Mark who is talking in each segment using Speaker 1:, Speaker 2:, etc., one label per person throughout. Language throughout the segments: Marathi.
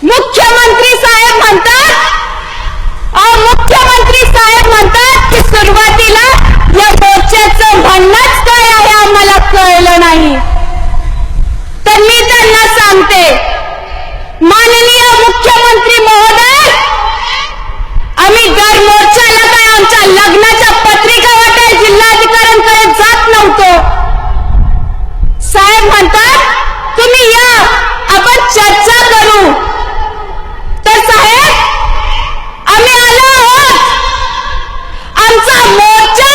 Speaker 1: मुख्यमंत्री साहेब म्हणतात की सुरुवातीला या मोर्चाचं म्हणणंच काय आहे आम्हाला कळलं नाही। तर मी त्यांना सांगते, माननीय मुख्यमंत्री महोदय, आम्ही दर मोर्चाला काय आमच्या लग्नाच्या पत्रिका वाटाय जिल्हाधिकाऱ्यांकडे जात नव्हतो। साहेब म्हणतात तुम्ही या, आपण चर्चा करू। तर साहेब आम्ही आलो आहोत, आमचा मोर्चा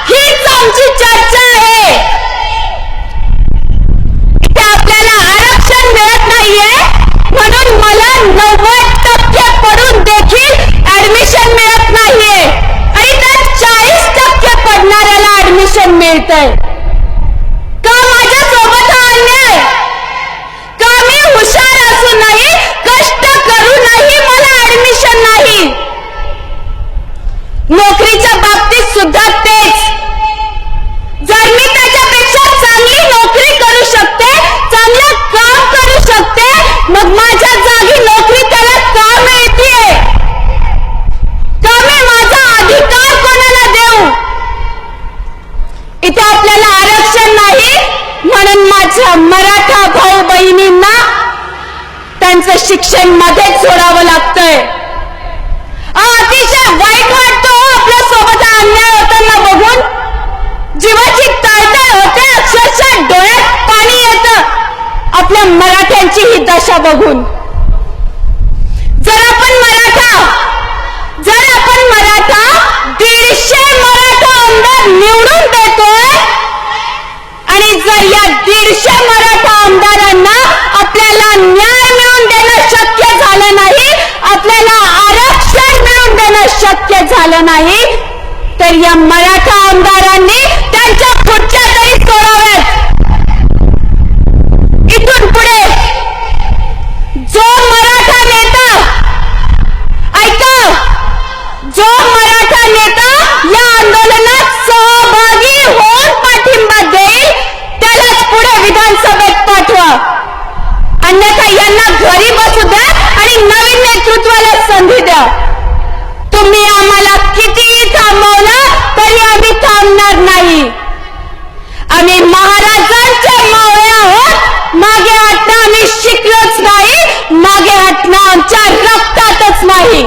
Speaker 1: हीच आमची चर्चा आहे। इथे आपल्याला आरक्षण मिळत नाहीये म्हणून मला 90% पडून देखील ऍडमिशन मिळत नाहीये आणि त्यात 40% पडणाऱ्याला ऍडमिशन मिळतंय। का माझ्या सोबत हा अन्याय? का मी हुशार असूनही कष्ट करूनही मला ऍडमिशन नाही? नोकरीच्या बाबतीत सुद्धा तेच। जर मी त्याच्यापेक्षा चांगली नोकरी करू शकते, चांगलं काम करू शकते, मग माझ्या जागी नोकरी त्याला का मिळतेय? का मी माझा अधिकार कोणाला देऊ? इथे आपल्याला आरक्षण नाही म्हणून माझ्या मराठा भाऊ बहिणींना त्यांचं शिक्षण मध्येच सोडावं लागतंय। अतिशय वाईट वाटतं आपल्या सोबत अन्याय होताना बघून, जीवाची तळतळ होते, अक्षरशः डोळ्यात पाणी येतं आपल्या मराठ्यांची ही दशा बघून। जर आपण मराठा 150 मराठा आमदार निवडून देतोय आणि जर या 150 मराठा आमदारांना आपल्याला न्याय मिळवून देणं शक्य झालं नाही, आपल्याला आरक्षण मिळवून देणं शक्य झालं नाही, तर या मराठा आमदारांनी त्यांच्या खुर्च्या तरी सोडाव्यात। इथून पुढे जो मराठा नेता, ऐका, जो मराठा नेता या आंदोलनात सहभागी होऊन पाठिंबा देईल त्यालाच पुढे विधानसभेत पाठवा, अन्यथा यांना घरी बसू द्या आणि नवीन नेतृत्वाला संधी द्या। तुम्ही आम्हाला कितीही थांबवलं तरी आम्ही थांबणार नाही। आम्ही महाराजांचे मावळे आहोत, मागे हटणं आम्ही शिकलोच नाही, मागे हटणं आमच्या रक्तातच नाही।